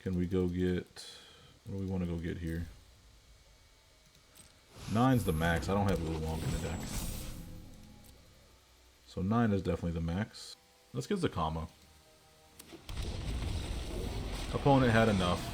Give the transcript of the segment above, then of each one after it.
Can we go get, what do we want to go get here? 9's the max. I don't have Blue Long in the deck. So 9 is definitely the max. Let's get Zakama. Opponent had enough.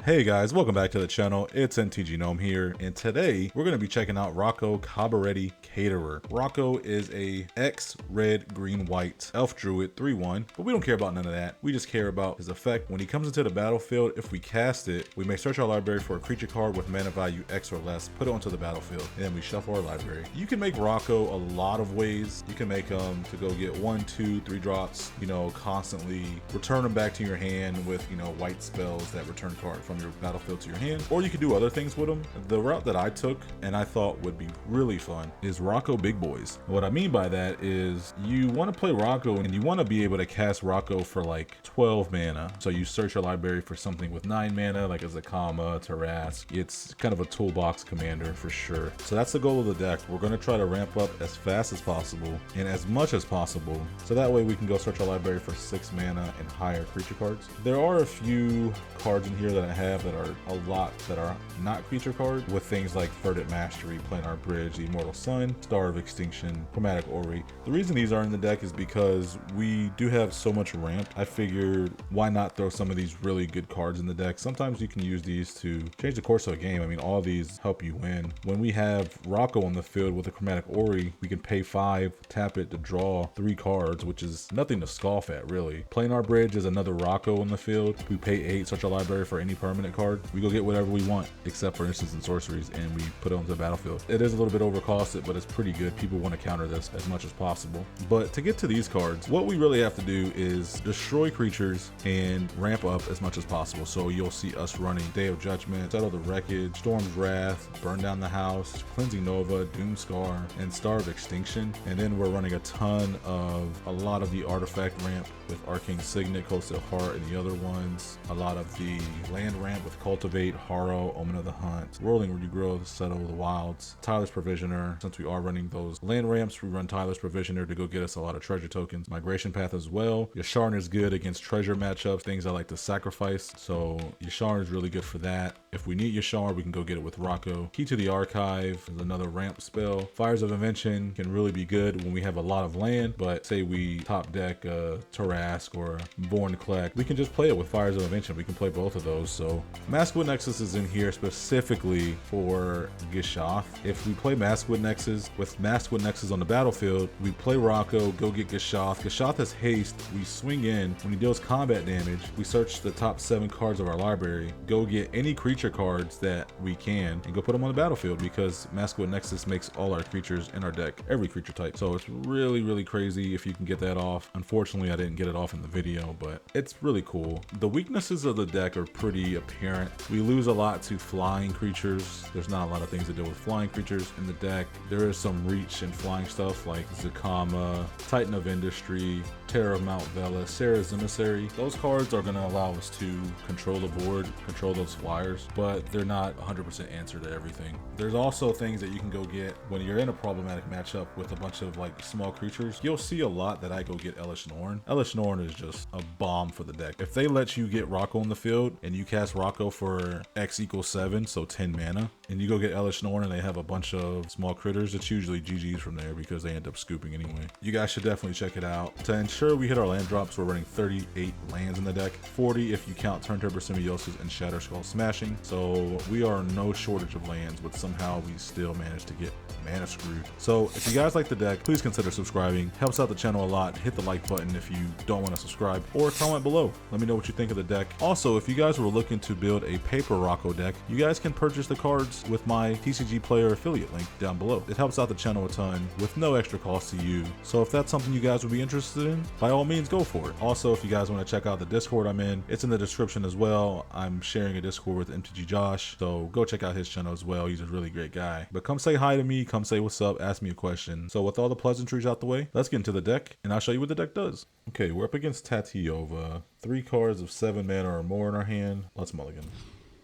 Hey guys, welcome back to the channel. It's MTGGnome here, and today we're going to be checking out Rocco Cabaretti Caterer. Rocco is a X red green white elf druid 3/1, but we don't care about none of that. We just care about his effect. When he comes into the battlefield, if we cast it, we may search our library for a creature card with mana value X or less, put it onto the battlefield, and then we shuffle our library. You can make Rocco a lot of ways. You can make him to go get 1, 2, 3 drops, you know, constantly return them back to your hand with, you know, white spells that return cards from your battlefield to your hand, or you could do other things with them. The route that I took and I thought would be really fun is Rocco Big Boys. What I mean by that is you want to play Rocco and you want to be able to cast Rocco for like 12 mana. So you search your library for something with 9 mana, like a Zakama, Tarask. It's kind of a toolbox commander for sure. So that's the goal of the deck. We're going to try to ramp up as fast as possible and as much as possible, so that way we can go search our library for 6 mana and higher creature cards. There are a few cards in here that I have that are a lot that are not creature cards, with things like Verdant Mastery, Planar Bridge, the Immortal Sun, Star of Extinction, Chromatic Ori. The reason these are in the deck is because we do have so much ramp. I figured why not throw some of these really good cards in the deck. Sometimes you can use these to change the course of a game. I mean, all these help you win. When we have Rocco on the field with a Chromatic Ori, we can pay 5, tap it to draw 3 cards, which is nothing to scoff at, really. Planar Bridge is another Rocco on the field. We pay 8, search our library for any permanent card. We go get whatever we want, except for instants and sorceries, and we put it onto the battlefield. It is a little bit overcosted, but it's pretty good. People want to counter this as much as possible. But to get to these cards, what we really have to do is destroy creatures and ramp up as much as possible. So you'll see us running Day of Judgment, Settle the Wreckage, Storm's Wrath, Burn Down the House, Cleansing Nova, Doomscar, and Star of Extinction. And then we're running a ton of a lot of the artifact ramp with Arcane Signet, Coastal Heart, and the other ones. A lot of the land ramp with Cultivate, Harrow, Omen of the Hunt, Whirling Regrowth, Settle the Wilds, Tyler's Provisioner. Since we are running those land ramps, we run Tyler's Provisioner to go get us a lot of treasure tokens. Migration Path as well. Yasharn is good against treasure matchups, things I like to sacrifice. So Yasharn is really good for that. If we need Yasharn, we can go get it with Rocco. Key to the Archive is another ramp spell. Fires of Invention can really be good when we have a lot of land, but say we top deck Tarask or Born Clack, we can just play it with Fires of Invention. We can play both of those. So Maskwood Nexus is in here specifically for Gishath. If we play Maskwood Nexus, with Maskwood Nexus on the battlefield, we play Rocco, go get Gishath. Gishath has haste. We swing in. When he deals combat damage, we search the top 7 cards of our library, go get any creature cards that we can, and go put them on the battlefield, because Maskwood Nexus makes all our creatures in our deck, every creature type. So it's really, really crazy if you can get that off. Unfortunately, I didn't get it off in the video, but it's really cool. The weaknesses of the deck are pretty apparent. We lose a lot to flying creatures. There's not a lot of things to do with flying creatures in the deck. There is some reach and flying stuff like Zakama, Titan of Industry, Terror of Mount Vela, Sarah's Emissary. Those cards are going to allow us to control the board, control those flyers, but they're not 100% answer to everything. There's also things that you can go get when you're in a problematic matchup with a bunch of like small creatures. You'll see a lot that I go get Elish Norn. Elish Norn is just a bomb for the deck. If they let you get Rocco on the field and you cast Rocco for X equals 7, so 10 mana, and you go get Elish Norn and they have a bunch of small critters, it's usually GG's from there because they end up scooping anyway. You guys should definitely check it out. To ensure we hit our land drops, we're running 38 lands in the deck, 40 if you count Turn Turbo Symbiosis and Shatter Skull Smashing. So we are no shortage of lands, but somehow we still managed to get mana screwed. So if you guys like the deck, please consider subscribing. Helps out the channel a lot. Hit the like button if you don't want to subscribe, or comment below. Let me know what you think of the deck. Also, if you guys were looking to build a paper Rocco deck, you guys can purchase the cards with my TCG Player affiliate link down below. It helps out the channel a ton with no extra cost to you. So if that's something you guys would be interested in, by all means go for it. Also, if you guys want to check out the Discord I'm in, it's in the description as well. I'm sharing a Discord with MTG Josh, so go check out his channel as well. He's a really great guy. But come say hi to me, come say what's up, ask me a question. So with all the pleasantries out the way, let's get into the deck and I'll show you what the deck does. Okay, we're up against Tatiova. 3 cards of 7 mana or more in our hand. Let's mulligan.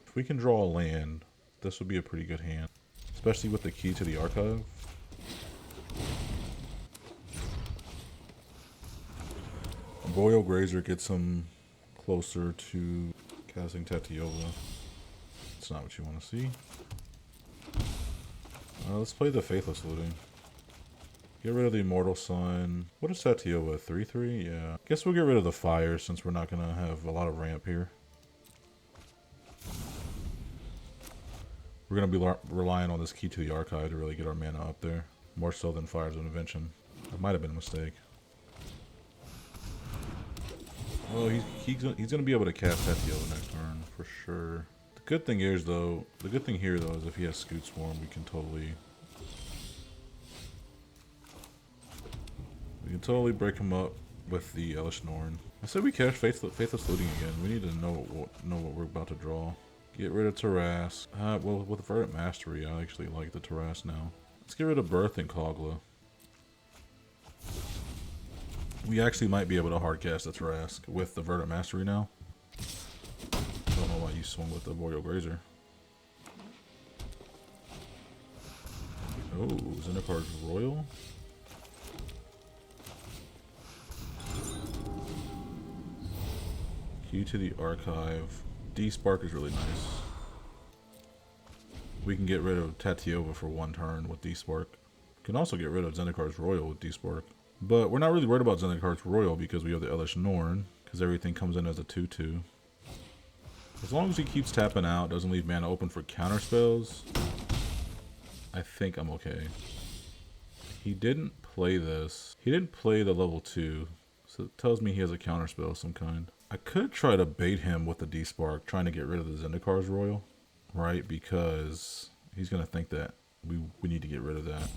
If we can draw a land, this would be a pretty good hand, especially with the Key to the Archive. Royal Grazer gets him closer to Casting Tatiova. It's not what you want to see. Let's play the Faithless Looting. Get rid of the Immortal Sun. What is Tatiova? 3/3? Yeah. Guess we'll get rid of the Fire since we're not going to have a lot of ramp here. We're going to be relying on this Key to the Archive to really get our mana up there. More so than Fires of Invention. That might have been a mistake. Well, he's going to be able to cast Tatiova next turn for sure. The good thing here is though is if he has Scoot Swarm, we can totally break him up with the Elish Norn. I said we cast Faithless Looting again. We need to know what we're about to draw. Get rid of Tarask. Well, with Verdant Mastery, I actually like the Tarask now. Let's get rid of Birth and Kogla. We actually might be able to hardcast the Tarask with the Verdant Mastery now. Don't know why you swung with the Boreal Grazer. Oh, Zendikard's Royal. Key to the Archive. D-Spark is really nice. We can get rid of Tatiova for one turn with D-Spark. Can also get rid of Zendikard's Royal with D-Spark. But we're not really worried about Zendikard's Royal because we have the Elish Norn. Because everything comes in as a 2/2. As long as he keeps tapping out, doesn't leave mana open for counter spells, I think I'm okay. He didn't play this. He didn't play the level 2. So it tells me he has a counter spell of some kind. I could try to bait him with the D-Spark, trying to get rid of the Zendikard's Royal, right? Because he's going to think that we need to get rid of that.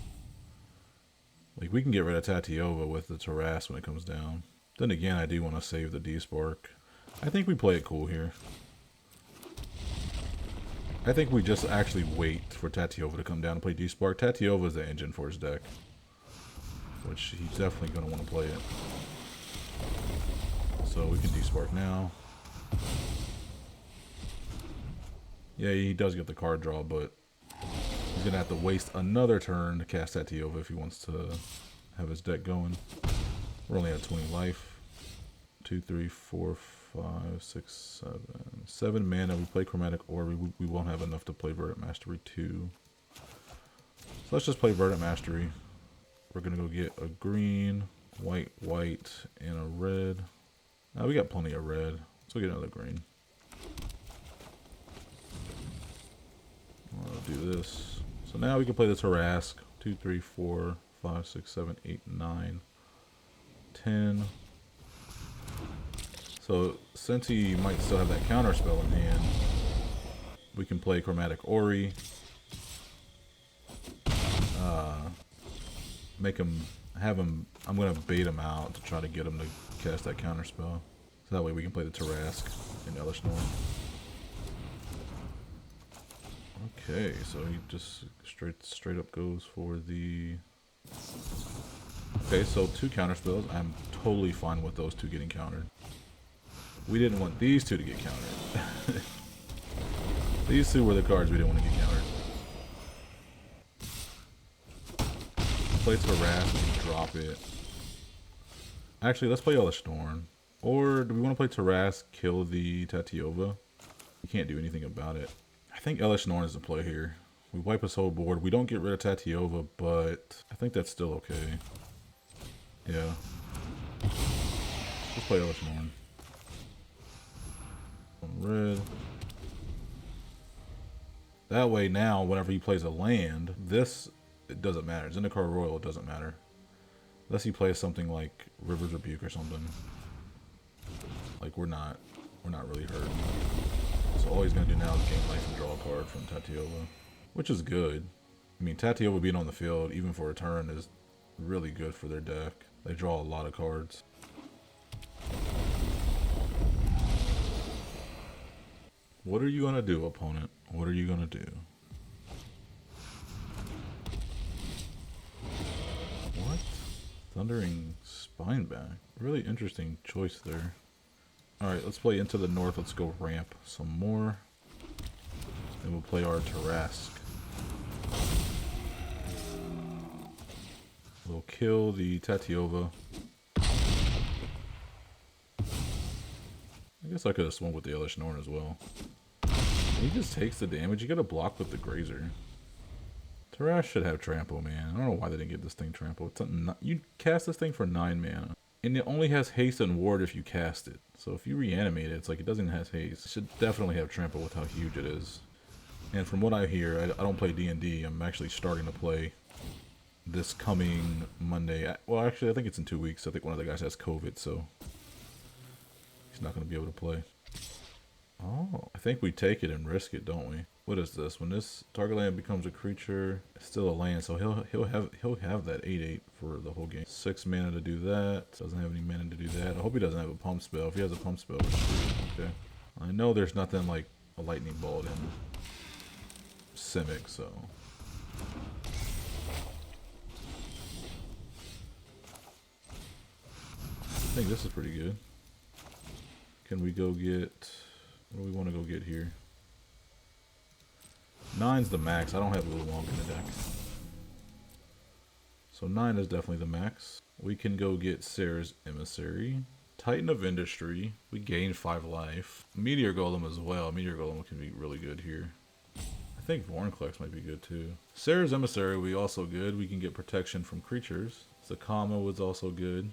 Like, we can get rid of Tatiova with the Tarask when it comes down. Then again, I do want to save the D-Spark. I think we play it cool here. I think we just actually wait for Tatiova to come down and play D-Spark. Tatiova is the engine for his deck, which he's definitely going to want to play it. So we can D-Spark now. Yeah, he does get the card draw, but he's going to have to waste another turn to cast Tatiova if he wants to have his deck going. We're only at 20 life. 2, 3, 4, 5, 6, 7. 7 mana. We play Chromatic Orb. We won't have enough to play Verdant Mastery 2. So let's just play Verdant Mastery. We're going to go get a green, white, and a red. Now we got plenty of red. Let's go get another green. I'll do this. So now we can play the Tarask. 2, 3, 4, 5, 6, 7, 8, 9, 10. So since he might still have that counter spell in hand, we can play Chromatic Ori. I'm going to bait him out to try to get him to cast that counter spell. So that way we can play the Tarask and Elish Norn. Okay, so he just straight up goes for the... Okay, so 2 counter spells. I'm totally fine with those 2 getting countered. We didn't want these 2 to get countered. These 2 were the cards we didn't want to get countered. Play Tarask and drop it. Actually, let's play Elish Norn. Or do we want to play Tarask, kill the Tatiova? We can't do anything about it. I think Elish Norn is the play here. We wipe his whole board. We don't get rid of Tatiova, but I think that's still okay. Yeah. Let's play Elish Norn. Red. That way now, whenever he plays a land, it doesn't matter. Zendikar Royal, it doesn't matter. Unless he plays something like River's Rebuke or something. Like we're not really hurt. So all he's gonna do now is gain life and draw a card from Tatiova, which is good. I mean, Tatiova being on the field, even for a turn, is really good for their deck. They draw a lot of cards. What are you gonna do, opponent? What are you gonna do? What? Thundering Spineback. Really interesting choice there. Alright, let's play Into the North. Let's go ramp some more. Then we'll play our Tarask. We'll kill the Tatiova. I guess I could have swung with the Elish Norn as well. He just takes the damage. You gotta block with the Grazer. Tarash should have trample, man. I don't know why they didn't give this thing trample. It's you cast this thing for 9 mana. And it only has haste and ward if you cast it. So if you reanimate it, it's like it doesn't have haste. It should definitely have trample with how huge it is. And from what I hear, I don't play D&D. I'm actually starting to play this coming Monday. Well, actually, I think it's in 2 weeks. I think one of the guys has COVID, so he's not going to be able to play. Oh, I think we take it and risk it, don't we? What is this? When this target land becomes a creature, it's still a land, so he'll have that 8/8 for the whole game. 6 mana to do that. Doesn't have any mana to do that. I hope he doesn't have a pump spell. If he has a pump spell, okay. I know there's nothing like a lightning bolt in Simic, so I think this is pretty good. Can we go get... what do we want to go get here? 9's the max. I don't have Blue Long in the deck. So 9 is definitely the max. We can go get Sarah's Emissary. Titan of Industry. We gain 5 life. Meteor Golem as well. Meteor Golem can be really good here. I think Vornclex might be good too. Sarah's Emissary will be also good. We can get protection from creatures. Zakama was also good.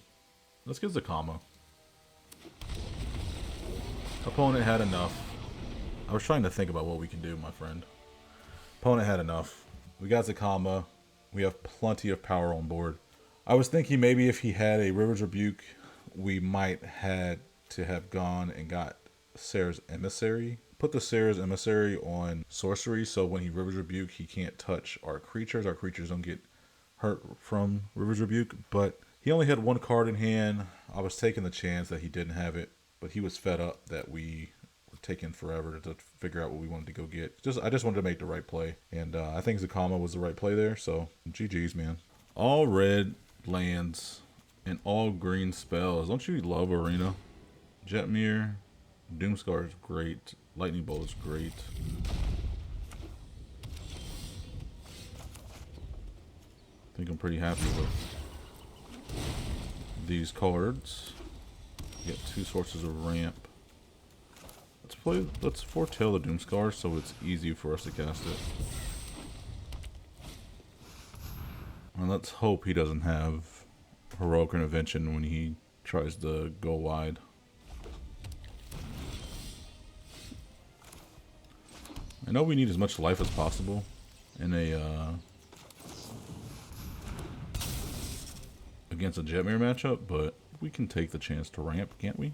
Let's get Zakama. Opponent had enough. I was trying to think about what we can do, my friend. Opponent had enough. We got Zakama. We have plenty of power on board. I was thinking maybe if he had a River's Rebuke, we might had to have gone and got Sarah's Emissary. Put the Sarah's Emissary on sorcery, so when he River's Rebuke, he can't touch our creatures. Our creatures don't get hurt from River's Rebuke, but he only had 1 card in hand. I was taking the chance that he didn't have it, but he was fed up that we were taking forever to figure out what we wanted to go get. I just wanted to make the right play, and I think Zakama was the right play there, so GG's, man. All red lands and all green spells. Don't you love Arena? Jetmir, Doomscar is great. Lightning Bolt is great. I think I'm pretty happy with these cards. Get 2 sources of ramp. Let's foretell the Doomscar so it's easy for us to cast it. And let's hope he doesn't have Heroic Intervention when he tries to go wide. I know we need as much life as possible in a against a Jetmir matchup, but we can take the chance to ramp, can't we?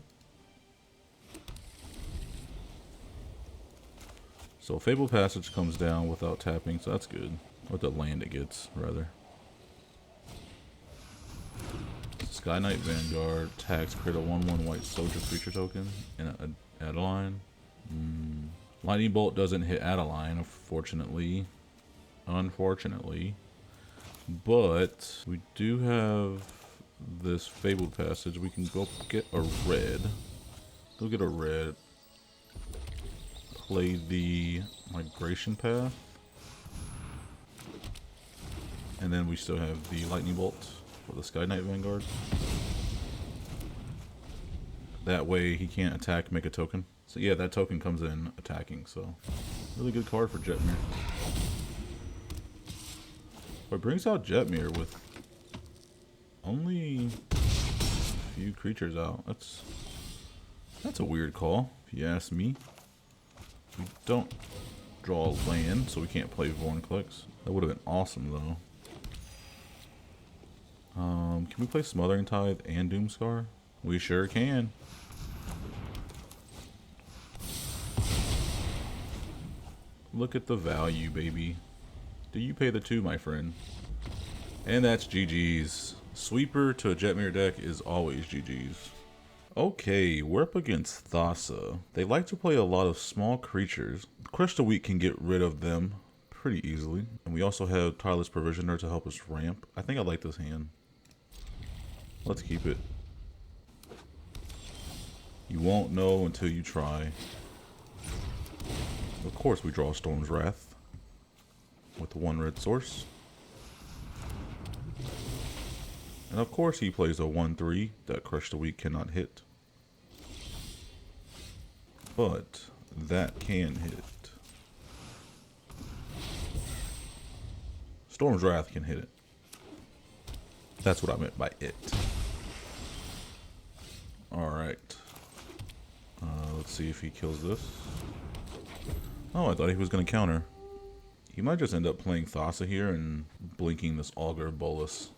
So Fabled Passage comes down without tapping, so that's good. Or the land it gets, rather. Sky Knight Vanguard tags create a 1/1 white soldier creature token and an Adeline. Lightning Bolt doesn't hit Adeline, unfortunately. But we do have this Fabled Passage. We can go get a red. Go get a red. Play the Migration Path. And then we still have the Lightning Bolt for the Sky Knight Vanguard. That way he can't attack, make a token. So yeah, that token comes in attacking, so really good card for Jetmir. But it brings out Jetmir with only a few creatures out. That's a weird call, if you ask me. We don't draw land, so we can't play Vornclex. That would have been awesome, though. Can we play Smothering Tithe and Doomscar? We sure can. Look at the value, baby. Do you pay the 2, my friend? And that's GG's. Sweeper to a Jetmir deck is always GG's. Okay, we're up against Thassa. They like to play a lot of small creatures. Crystal Week can get rid of them pretty easily. And we also have Tireless Provisioner to help us ramp. I think I like this hand. Let's keep it. You won't know until you try. Of course we draw Storm's Wrath with the 1 red source. And of course he plays a 1/3 that Crush the Weak cannot hit. but that can hit. Storm's Wrath can hit it. That's what I meant by it. Alright. Let's see if he kills this. Oh, I thought he was going to counter. He might just end up playing Thassa here and blinking this Augur Bolus.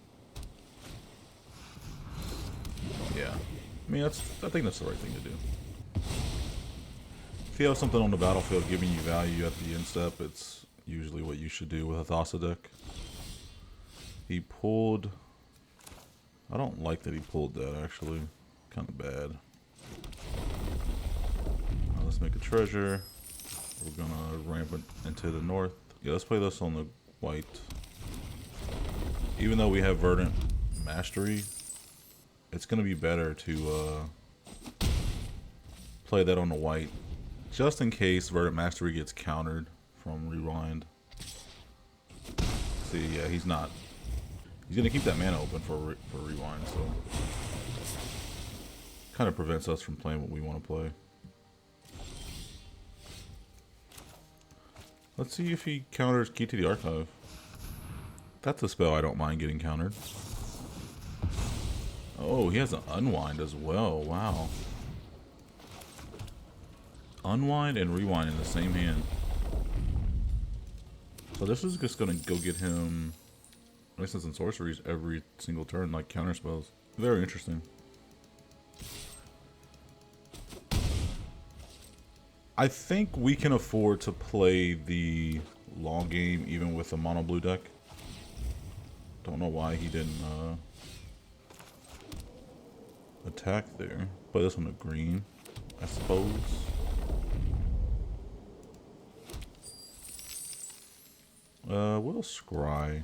Yeah. I mean, I think that's the right thing to do. If you have something on the battlefield giving you value at the end step, it's usually what you should do with a Thassa deck. He pulled... I don't like that he pulled that, actually. Kind of bad. Let's make a treasure. We're gonna ramp it into the north. Yeah, let's play this on the white. Even though we have Verdant Mastery, it's gonna be better to play that on the white, just in case Verdant Mastery gets countered from Rewind. See, yeah, he's not. He's gonna keep that mana open for Rewind, so kind of prevents us from playing what we want to play. Let's see if he counters Key to the Archive. That's a spell I don't mind getting countered. Oh, he has an Unwind as well. Wow. Unwind and Rewind in the same hand. So this is just going to go get him Instants and Sorceries every single turn, like counter spells. Very interesting. I think we can afford to play the long game even with a mono blue deck. Don't know why he didn't attack there. Play this on the green, I suppose. We'll scry.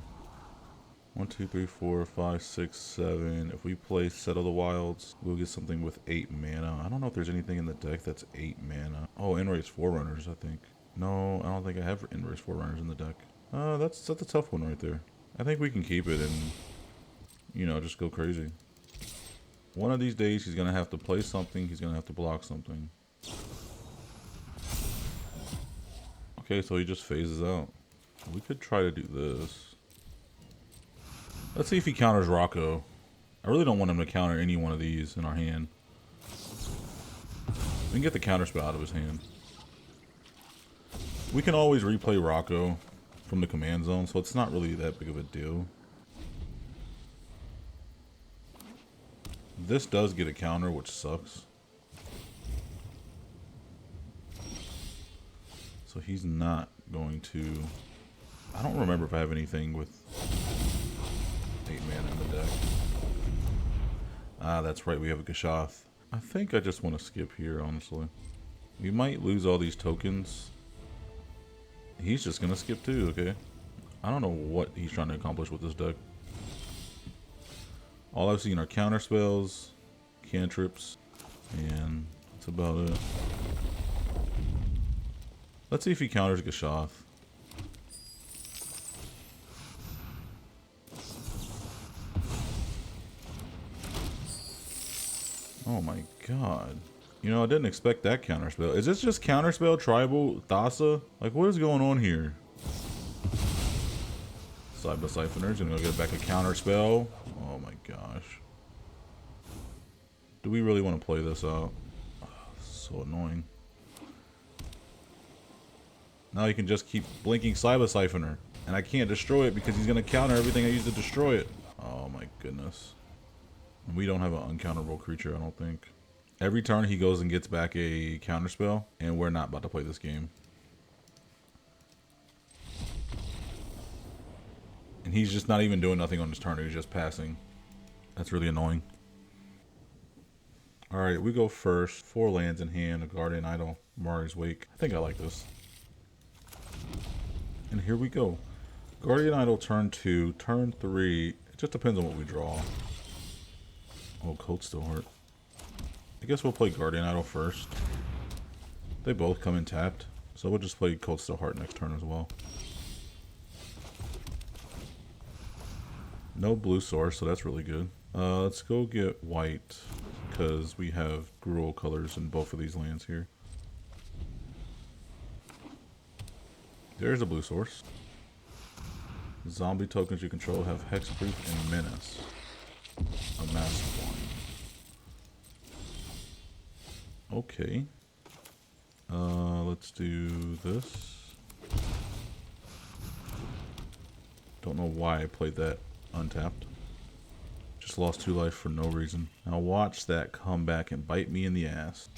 1, 2, 3, 4, 5, 6, 7. If we play Set of the Wilds, we'll get something with 8 mana. I don't know if there's anything in the deck that's 8 mana. Oh, Enraged Forerunners, I think. No, I don't think I have Enraged Forerunners in the deck. That's a tough one right there. I think we can keep it and, you know, just go crazy. One of these days, he's going to have to play something. He's going to have to block something. Okay, so he just phases out. We could try to do this. Let's see if he counters Rocco. I really don't want him to counter any one of these in our hand. We can get the counter spell out of his hand. We can always replay Rocco from the command zone, so it's not really that big of a deal. This does get a counter, which sucks. So he's not going to... I don't remember if I have anything with 8 mana in the deck. Ah, that's right, we have a Gashoth. I think I just want to skip here, honestly. We might lose all these tokens. He's just going to skip too, okay. I don't know what he's trying to accomplish with this deck. All I've seen are counter spells, cantrips, and that's about it. Let's see if he counters Gashoth. Oh my god. You know, I didn't expect that counterspell. Is this just counterspell, tribal, Thassa? Like, what is going on here? Cyber Siphoner's gonna go get back a counterspell. Oh my gosh. Do we really want to play this out? Oh, so annoying. Now he can just keep blinking Cyber Siphoner. And I can't destroy it because he's gonna counter everything I use to destroy it. Oh my goodness. We don't have an uncounterable creature, I don't think. Every turn he goes and gets back a counterspell, and we're not about to play this game. And he's just not even doing nothing on his turn, he's just passing. That's really annoying. Alright, we go first. 4 lands in hand, a Guardian Idol, Mari's Wake. I think I like this. And here we go. Guardian Idol turn 2, turn 3. It just depends on what we draw. Oh, Cold Steelheart. I guess we'll play Guardian Idol first. They both come in tapped, so we'll just play Cold Steelheart next turn as well. No blue source, so that's really good. Let's go get white, because we have Gruul colors in both of these lands here. There's a blue source. Zombie tokens you control have hexproof and menace. A massive one. Okay. Let's do this. Don't know why I played that untapped. Just lost 2 life for no reason. Now watch that come back and bite me in the ass.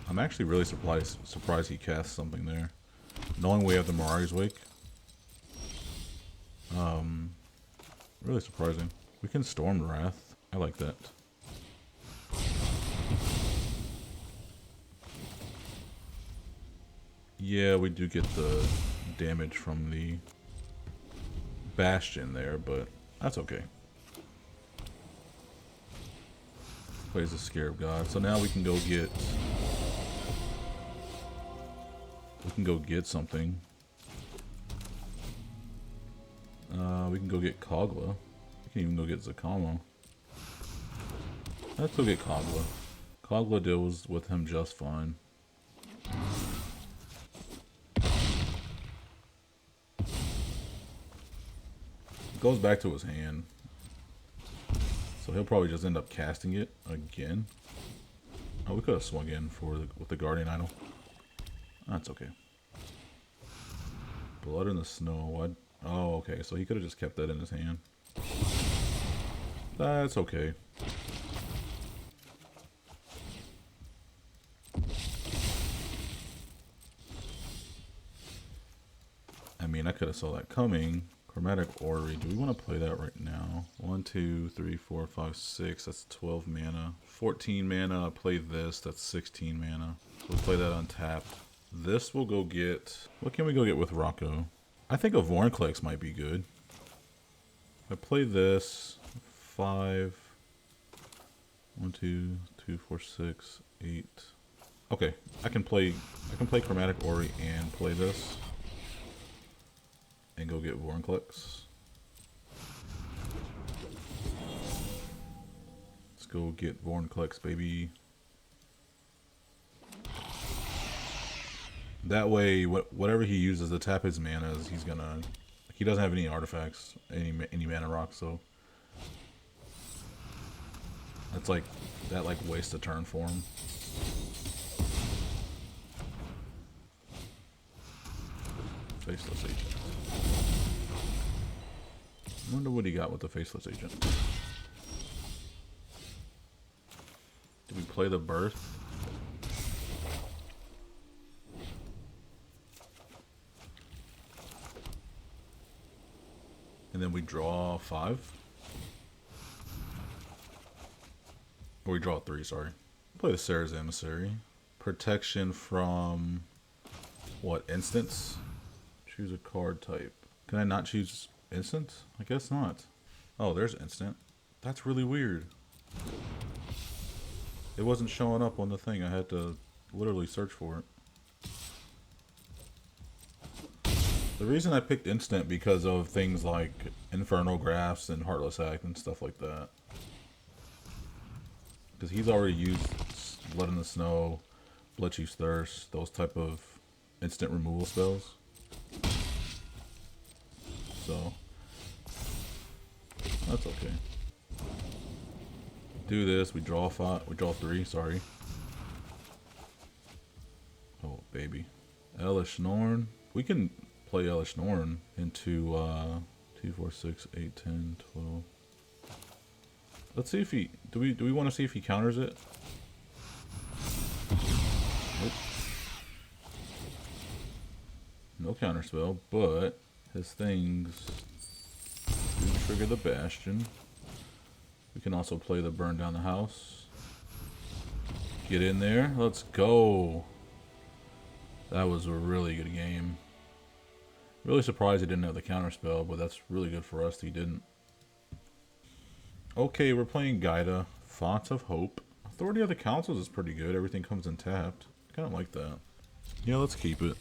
I'm actually really surprised he cast something there. Knowing we have the Mirari's Wake. Really surprising. We can Storm Wrath. I like that. Yeah, we do get the damage from the Bastion there, but that's okay. Plays the Scarab God. So now we can go get... something. We can go get Kogla. We can even go get Zakama. Let's go get Kogla. Kogla deals with him just fine. Goes back to his hand. So he'll probably just end up casting it again. Oh, we could have swung in with the Guardian Idol. That's okay. Blood in the Snow. Oh, okay. So he could have just kept that in his hand. That's okay. I mean, I could have saw that coming. Chromatic Orrery. Do we want to play that right now? 1, 2, 3, 4, 5, 6. That's 12 mana. 14 mana. I play this. That's 16 mana. We'll play that untapped. This will go get... What can we go get with Rocco? I think a Vorinclex might be good. I play this. 5. 1, 2, 2, 4, 6, 8. Okay, I can play Chromatic Orrery and play this. And go get Vorinclex. Let's go get Vorinclex, baby. That way, whatever he uses to tap his mana, he's gonna... He doesn't have any artifacts, any mana rocks, so... That's like... That like wastes a turn for him. Faceless Agent. I wonder what he got with the Faceless Agent. Did we play the Birth? And then we draw 5? Or we draw 3, sorry. Play the Sarah's Emissary. Protection from... What, instants? Choose a card type. Can I not choose instant? I guess not. Oh, there's instant. That's really weird. It wasn't showing up on the thing. I had to literally search for it. The reason I picked instant because of things like Infernal Grasp and Heartless Act and stuff like that. Because he's already used Blood in the Snow, Bloodchief's Thirst, those type of instant removal spells. So that's okay. Do this. We draw 5. We draw 3. Sorry. Oh baby, Elish Norn. We can play Elish Norn into 2, 4, 6, 8, 10, 12. Let's see if he. Do we want to see if he counters it? Nope. No counter spell, but his things do trigger the Bastion. We can also play the Burn Down the House. Get in there. Let's go. That was a really good game. Really surprised he didn't have the counter spell, but that's really good for us that he didn't. Okay, we're playing Gaida. Fonts of Hope. Authority of the Councils is pretty good. Everything comes in tapped. I kind of like that. Yeah, let's keep it.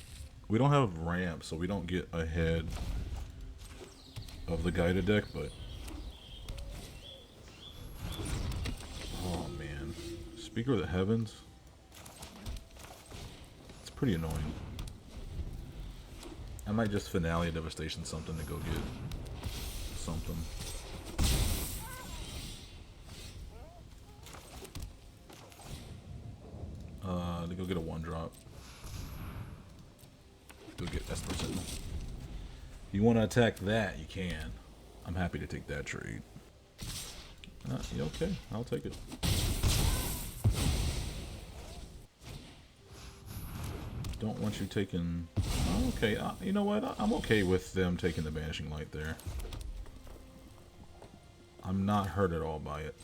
We don't have ramp, so we don't get ahead of the Gaida deck, but... Oh, man. Speaker of the Heavens. pretty annoying. I might just finale a devastation something to go get something. To go get a 1-drop. Go get Esper Sentinel. If you want to attack that, you can. I'm happy to take that trade. Yeah, okay, I'll take it. Don't want you taking... Oh, okay, you know what? I'm okay with them taking the Banishing Light there. I'm not hurt at all by it.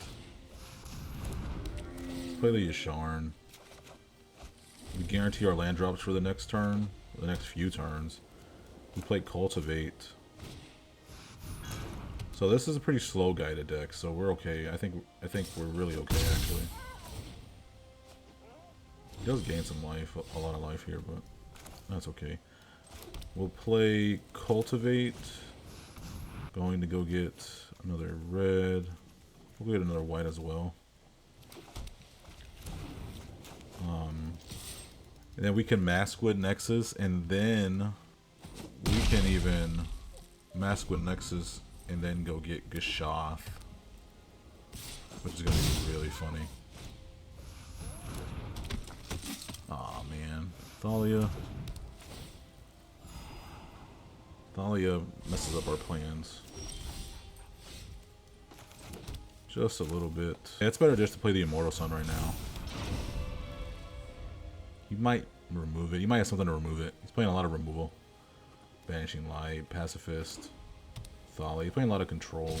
Let's play the Yasharn. We guarantee our land drops for the next turn, or the next few turns. We play Cultivate. So this is a pretty slow guided deck, so we're okay. I think we're really okay actually. He does gain some life, a lot of life here, but that's okay. We'll play Cultivate. Going to go get another red. We'll get another white as well. And then we can Maskwood Nexus, and then we can even Maskwood Nexus and then go get Gashoth, which is going to be really funny. Aw, man. Thalia messes up our plans. Just a little bit. Yeah, it's better just to play the Immortal Sun right now. He might remove it. He might have something to remove it. He's playing a lot of removal. Banishing Light, Pacifist, Thalia. He's playing a lot of control.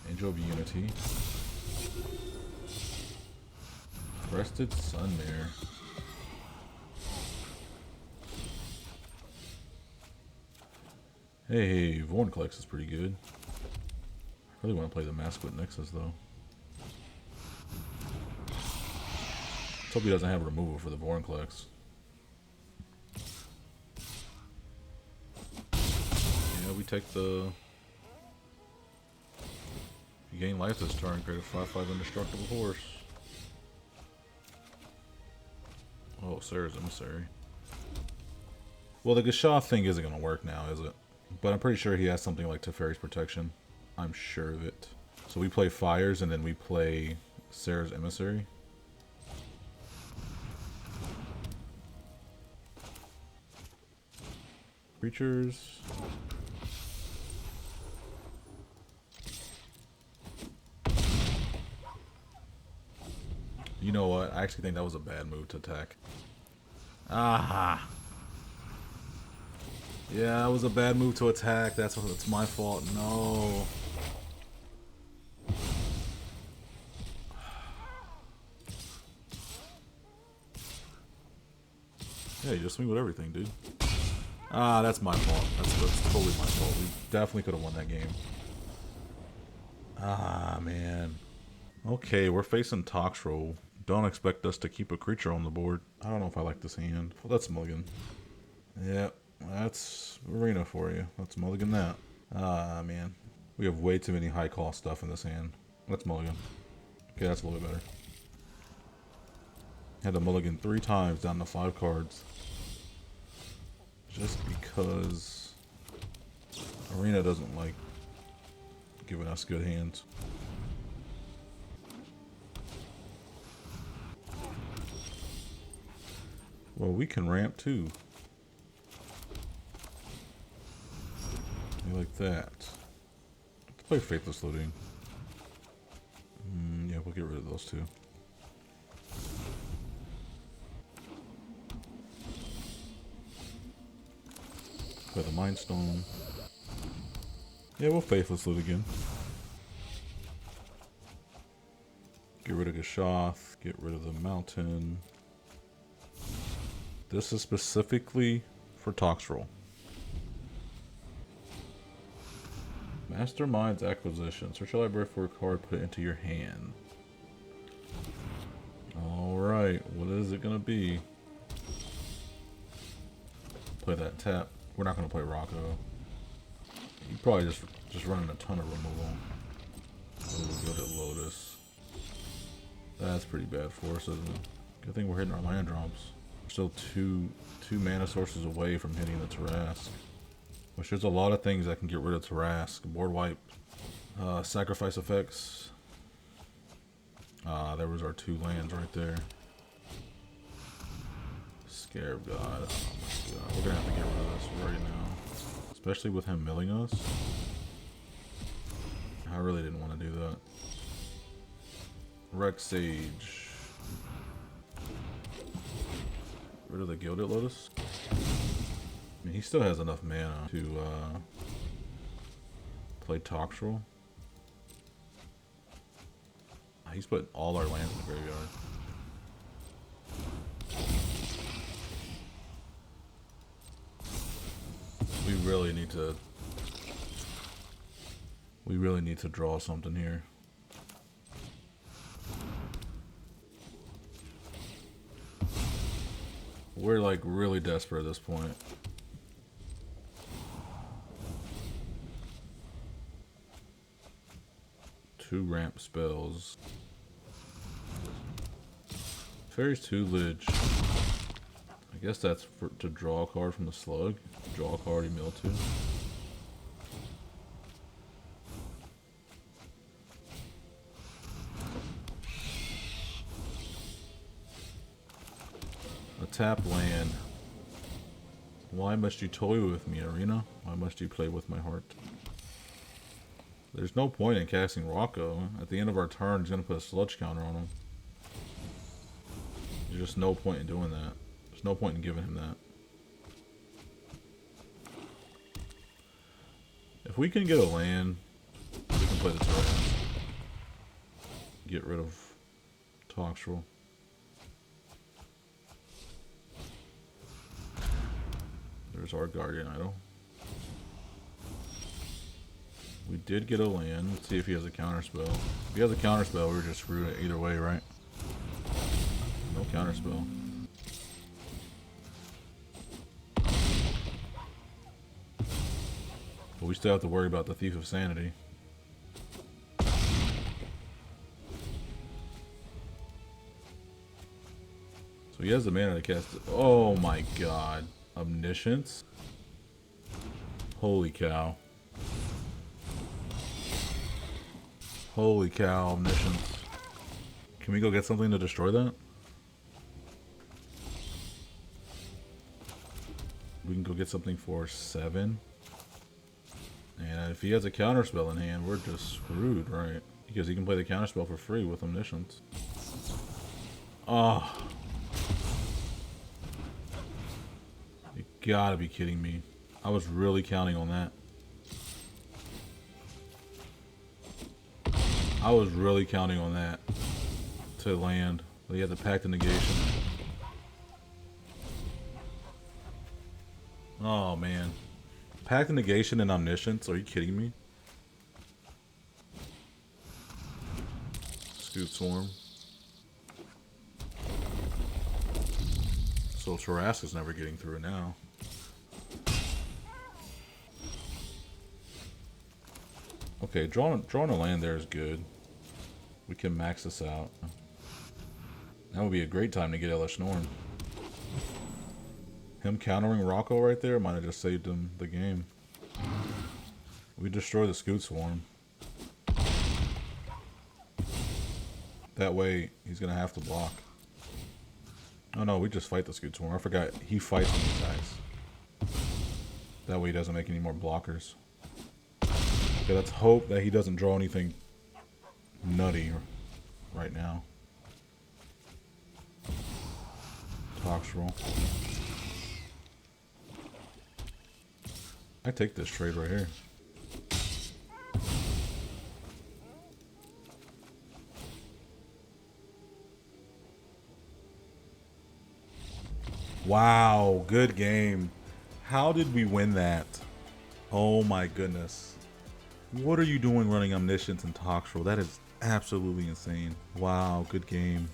Angel of Unity. Crested Sunmare. Hey, Vorinclex is pretty good. I really want to play the Maskwood Nexus though. Let's hope he doesn't have removal for the Vorinclex. Yeah, we take the... You gain life this turn, create a 5/5 indestructible horse. Oh, Sarah's Emissary. Well, the Gashoth thing isn't going to work now, is it? But I'm pretty sure he has something like Teferi's Protection. I'm sure of it. So we play Fires, and then we play Sarah's Emissary. Creatures. You know what? I actually think that was a bad move to attack. Aha! Yeah, that was a bad move to attack. That's my fault. No. Yeah, you just swing with everything, dude. Ah, that's my fault. That's totally my fault. We definitely could have won that game. Ah, man. Okay, we're facing Toxtrol. Don't expect us to keep a creature on the board. I don't know if I like this hand. Well, that's mulligan. Yep, that's Arena for you. Let's mulligan that. Ah, man. We have way too many high cost stuff in this hand. Let's mulligan. Okay, that's a little bit better. Had to mulligan 3 times down to 5 cards. Just because Arena doesn't like giving us good hands. Well, we can ramp too. Like that. Let's play Faithless Looting. Yeah, we'll get rid of those two. Play the Mind Stone. Yeah, we'll Faithless Loot again. Get rid of Gashoth. Get rid of the Mountain. This is specifically for Toxtrol. Mastermind's Acquisition. Search your library for a card, put it into your hand. Alright, what is it gonna be? Play that tap. We're not gonna play Rocco. You probably just running a ton of removal. Oh, good at Lotus. That's pretty bad for us, isn't it? Good thing we're hitting our land drops. We're still two mana sources away from hitting the Tarrasque. Which there's a lot of things that can get rid of Tarrasque. Board wipe. Sacrifice effects. There was our 2 lands right there. Scarab God. Oh my God. We're gonna have to get rid of this right now. Especially with him milling us. I really didn't want to do that. Rex Sage. Rid of the Gilded Lotus. I mean, he still has enough mana to play Toxtrol. He's put all our lands in the graveyard. We really need to draw something here. We're like really desperate at this point. Two ramp spells. Fairy's Tutelage. I guess that's to draw a card from the slug. Draw a card, you mill 2. A tap land. Why must you toy with me, Arena? Why must you play with my heart? There's no point in casting Rocco. At the end of our turn, he's going to put a sludge counter on him. There's just no point in doing that. There's no point in giving him that. If we can get a land, we can play the Tarrasque. Get rid of Toxtrol. There's our Guardian Idol. We did get a land. Let's see if he has a counterspell. If he has a counterspell, we're just screwed either way, right? No counterspell. But we still have to worry about the Thief of Sanity. So he has the mana to cast it. Oh my god. Omniscience? Holy cow. Holy cow, Omniscience. Can we go get something to destroy that? We can go get something for 7. And if he has a counterspell in hand, we're just screwed, right? Because he can play the counterspell for free with Omniscience. Oh. You gotta be kidding me. I was really counting on that. I was really counting on that to land. He had the Pact of Negation. Oh man. Pact of Negation and Omniscience? Are you kidding me? Scoot Swarm. So Tarrasque is never getting through now. Okay, drawing a land there is good. We can max this out. That would be a great time to get Elesh Norn. Him countering Rocco right there might have just saved him the game. We destroy the Scoot Swarm. That way, he's going to have to block. Oh no, we just fight the Scoot Swarm. I forgot, he fights these guys. That way he doesn't make any more blockers. Okay, let's hope that he doesn't draw anything nutty right now. Toxtrol. I take this trade right here. Wow, good game. How did we win that? Oh my goodness. What are you doing running Omniscience and Toxtrol? That is absolutely insane. Wow, good game.